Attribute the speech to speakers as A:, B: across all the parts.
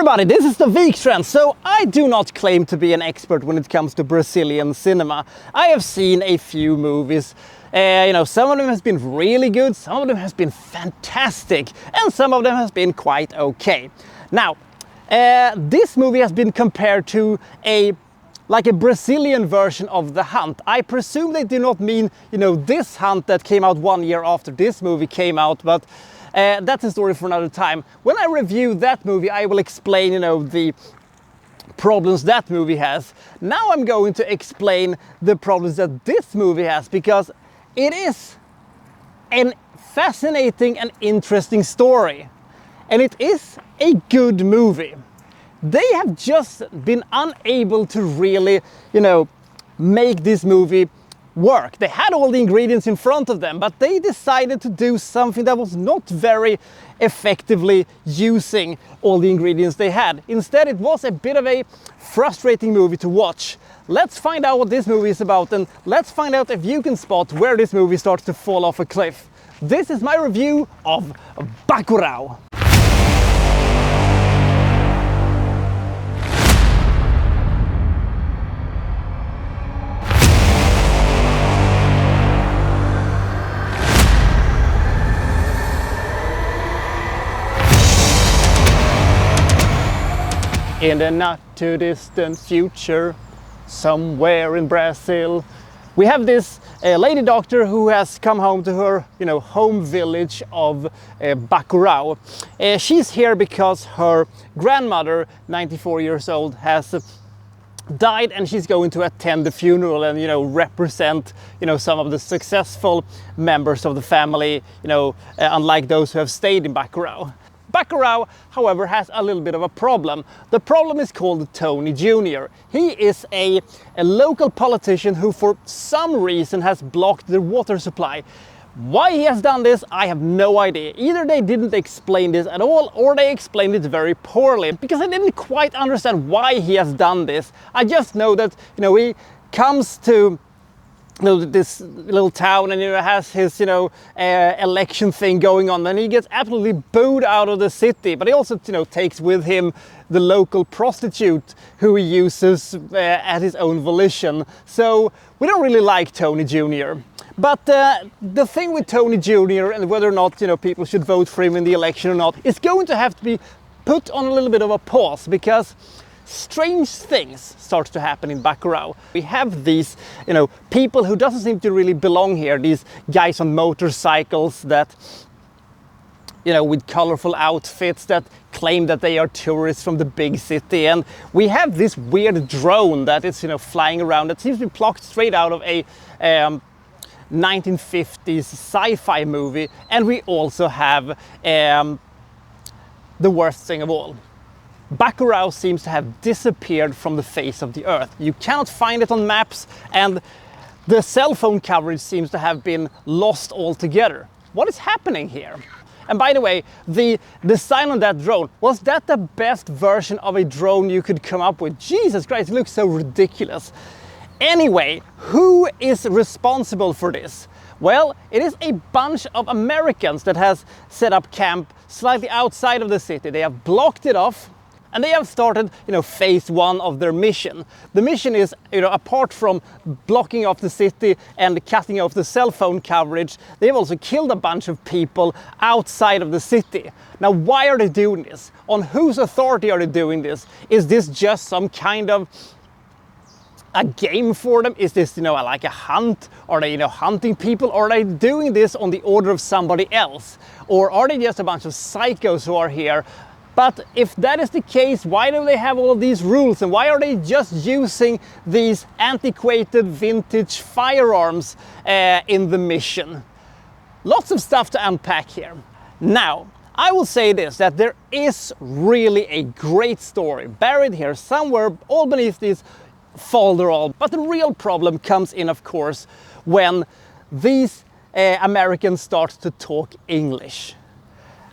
A: everybody, this is the Wikstrand. So I do not claim to be an expert when it comes to Brazilian cinema. I have seen a few movies. Some of them has been really good, some of them has been fantastic, and some of them has been quite okay. Now, this movie has been compared to a Brazilian version of The Hunt. I presume they do not mean, this Hunt that came out 1 year after this movie came out, but that's a story for another time. When I review that movie, I will explain, the problems that movie has. Now I'm going to explain the problems that this movie has, because it is a fascinating and interesting story. And it is a good movie. They have just been unable to really, make this movie work. They had all the ingredients in front of them, but they decided to do something that was not very effectively using all the ingredients they had. Instead, it was a bit of a frustrating movie to watch. Let's find out what this movie is about, and let's find out if you can spot where this movie starts to fall off a cliff. This is my review of Bacurau. In the not too distant future, somewhere in Brazil, we have this lady doctor who has come home to her, home village of Bacurau. She's here because her grandmother, 94 years old, has died, and she's going to attend the funeral and represent some of the successful members of the family, unlike those who have stayed in Bacurau. Bacurau, however, has a little bit of a problem. The problem is called Tony Jr. He is a local politician who for some reason has blocked the water supply. Why he has done this, I have no idea. Either they didn't explain this at all, or they explained it very poorly, because I didn't quite understand why he has done this. I just know that, he comes to this little town and has his election thing going on, and he gets absolutely booed out of the city, but he also takes with him the local prostitute who he uses at his own volition. So we don't really like Tony Jr. But the thing with Tony Jr. and whether or not people should vote for him in the election or not is going to have to be put on a little bit of a pause, because strange things start to happen in Bacurau. We have these, people who doesn't seem to really belong here. These guys on motorcycles that, with colorful outfits that claim that they are tourists from the big city. And we have this weird drone that is, flying around that seems to be plucked straight out of a 1950s sci-fi movie. And we also have the worst thing of all. Bacurau seems to have disappeared from the face of the earth. You cannot find it on maps, and the cell phone coverage seems to have been lost altogether. What is happening here? And by the way, the design on that drone, was that the best version of a drone you could come up with? Jesus Christ, it looks so ridiculous. Anyway, who is responsible for this? Well, it is a bunch of Americans that has set up camp slightly outside of the city. They have blocked it off, and they have started, phase one of their mission. The mission is, apart from blocking off the city and cutting off the cell phone coverage, they've also killed a bunch of people outside of the city. Now, why are they doing this? On whose authority are they doing this? Is this just some kind of a game for them? Is this, like a hunt? Are they, hunting people? Or are they doing this on the order of somebody else? Or are they just a bunch of psychos who are here? But if that is the case, why do they have all of these rules? And why are they just using these antiquated vintage firearms in the mission? Lots of stuff to unpack here. Now, I will say this, that there is really a great story buried here somewhere, all beneath this folderol. But the real problem comes in, of course, when these Americans start to talk English.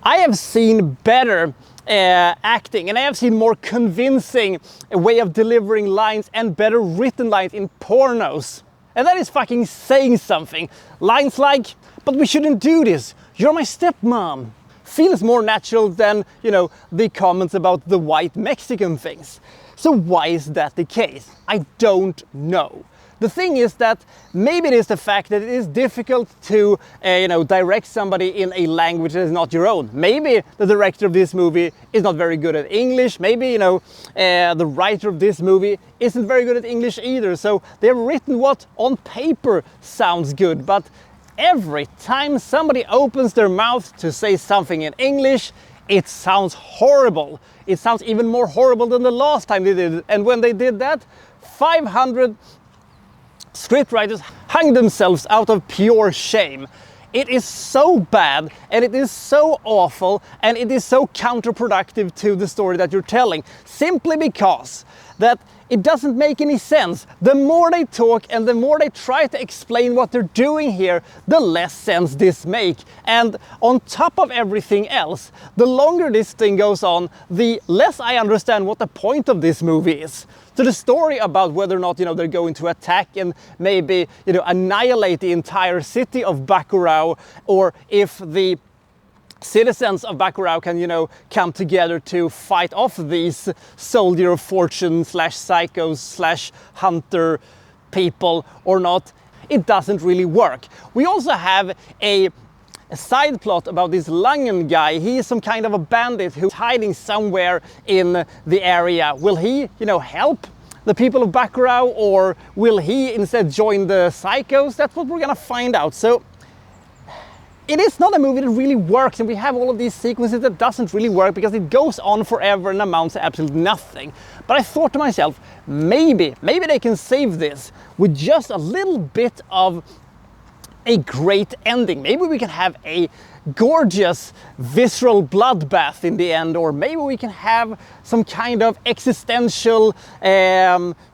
A: I have seen better acting, and I have seen more convincing way of delivering lines and better written lines in pornos. And that is fucking saying something. Lines like, "But we shouldn't do this. You're my stepmom." feels more natural than, you know, the comments about the white Mexican things. So why is that the case? I don't know. The thing is that maybe it is the fact that it is difficult to you know, direct somebody in a language that is not your own. Maybe the director of this movie is not very good at English. Maybe, you know, the writer of this movie isn't very good at English either. So they've written what on paper sounds good, but every time somebody opens their mouth to say something in English, it sounds horrible. It sounds even more horrible than the last time they did it. And when they did that, 500 scriptwriters hung themselves out of pure shame. It is so bad, and it is so awful, and it is so counterproductive to the story that you're telling, simply because that it doesn't make any sense. The more they talk and the more they try to explain what they're doing here, the less sense this makes. And on top of everything else, the longer this thing goes on, the less I understand what the point of this movie is. So the story about whether or not, you know, they're going to attack and maybe, you know, annihilate the entire city of Bacurau, or if the citizens of Bacurau can, you know, come together to fight off these soldier of fortune / psychos / hunter people or not, it doesn't really work. We also have a side plot about this Langen guy. He is some kind of a bandit who's hiding somewhere in the area. Will he, you know, help the people of Bacurau, or will he instead join the psychos? That's what we're gonna find out. So it is not a movie that really works, and we have all of these sequences that doesn't really work because it goes on forever and amounts to absolutely nothing. But I thought to myself, maybe they can save this with just a little bit of a great ending. Maybe we can have a gorgeous visceral bloodbath in the end, or maybe we can have some kind of existential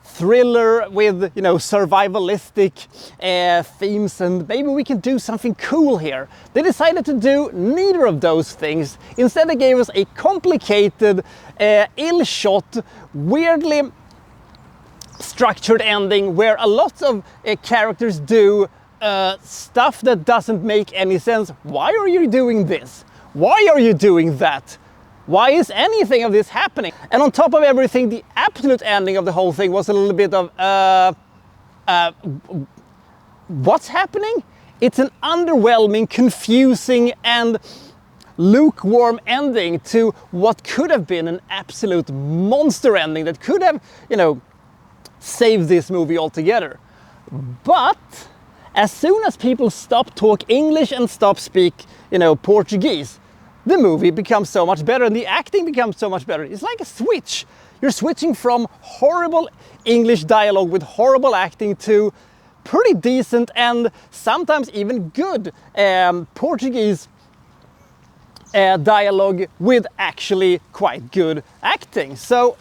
A: thriller with, you know, survivalistic themes, and maybe we can do something cool here. They decided to do neither of those things. Instead they gave us a complicated, ill-shot, weirdly structured ending where a lot of characters do stuff that doesn't make any sense. Why are you doing this? Why are you doing that? Why is anything of this happening? And on top of everything, the absolute ending of the whole thing was a little bit of what's happening? It's an underwhelming, confusing and lukewarm ending to what could have been an absolute monster ending that could have, you know, saved this movie altogether. But as soon as people stop talk English and stop speak, you know, Portuguese, the movie becomes so much better and the acting becomes so much better. It's like a switch. You're switching from horrible English dialogue with horrible acting to pretty decent and sometimes even good Portuguese dialogue with actually quite good acting. So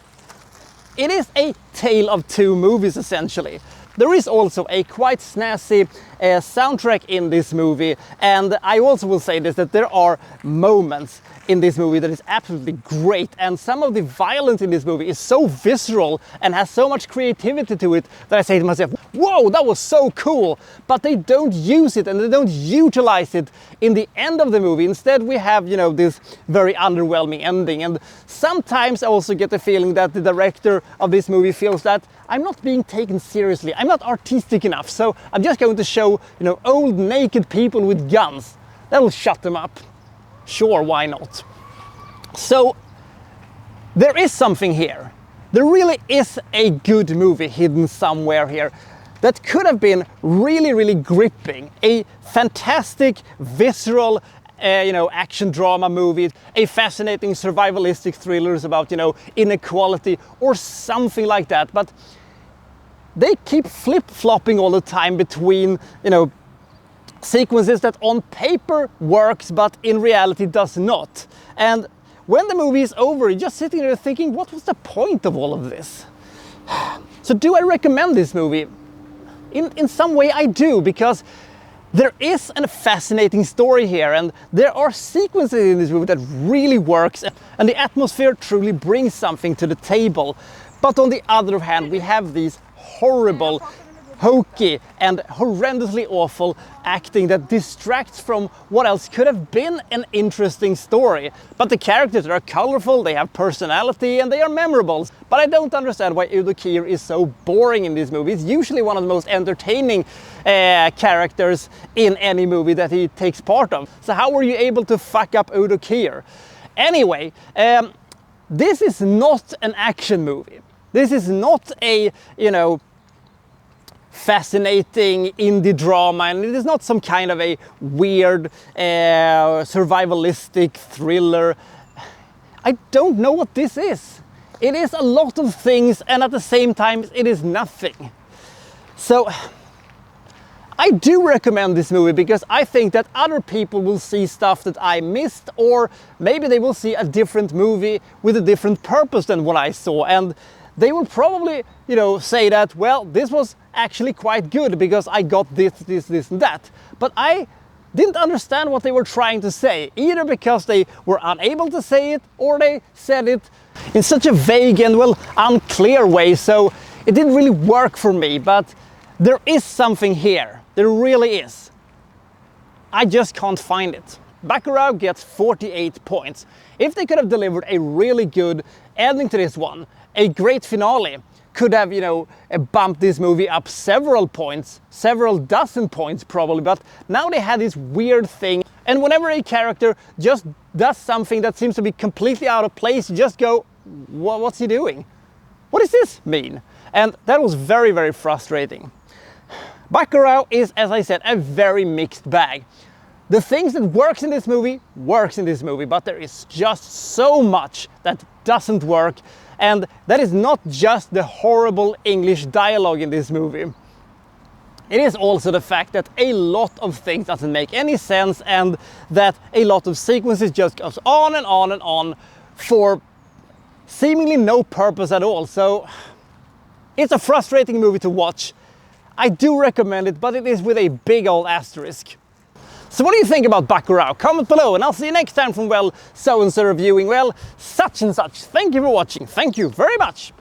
A: it is a tale of two movies essentially. There is also a quite snazzy soundtrack in this movie, and I also will say this, that there are moments in this movie that is absolutely great, and some of the violence in this movie is so visceral and has so much creativity to it that I say to myself, whoa, that was so cool, but they don't use it and they don't utilize it in the end of the movie. Instead we have, you know, this very underwhelming ending, and sometimes I also get the feeling that the director of this movie feels that I'm not being taken seriously, I'm not artistic enough, so I'm just going to show, you know, old naked people with guns. That'll shut them up. Sure, why not? So there is something here. There really is a good movie hidden somewhere here that could have been really, really gripping. A fantastic, visceral, you know, action drama movie, a fascinating survivalistic thrillers about, you know, inequality or something like that. But they keep flip-flopping all the time between, you know, sequences that on paper works but in reality does not. And when the movie is over, you're just sitting there thinking, what was the point of all of this? So do I recommend this movie? In some way I do, because there is a fascinating story here and there are sequences in this movie that really works and the atmosphere truly brings something to the table. But on the other hand, we have these horrible hokey and horrendously awful acting that distracts from what else could have been an interesting story. But the characters are colorful, they have personality, and they are memorable. But I don't understand why Udo Kier is so boring in this movie. He's usually one of the most entertaining characters in any movie that he takes part of. So how were you able to fuck up Udo Kier? Anyway, this is not an action movie. This is not a, you know, fascinating indie drama, and it is not some kind of a weird survivalistic thriller. I don't know what this is. It is a lot of things, and at the same time it is nothing. So I do recommend this movie because I think that other people will see stuff that I missed, or maybe they will see a different movie with a different purpose than what I saw, and they will probably, you know, say that, well, this was actually quite good because I got this and that. But I didn't understand what they were trying to say, either because they were unable to say it, or they said it in such a vague and, well, unclear way, so it didn't really work for me. But there is something here. There really is. I just can't find it. Bacurau gets 48 points. If they could have delivered a really good ending to this one, a great finale, could have, you know, bumped this movie up several points, several dozen points probably, but now they had this weird thing, and whenever a character just does something that seems to be completely out of place, you just go, what's he doing? What does this mean? And that was very, very frustrating. Bacurau is, as I said, a very mixed bag. The things that works in this movie, but there is just so much that doesn't work, and that is not just the horrible English dialogue in this movie. It is also the fact that a lot of things doesn't make any sense, and that a lot of sequences just goes on and on and on for seemingly no purpose at all. So it's a frustrating movie to watch. I do recommend it, but it is with a big old asterisk. So what do you think about Bacurau? Comment below, and I'll see you next time from, well, so-and-so reviewing, well, such and such. Thank you for watching. Thank you very much.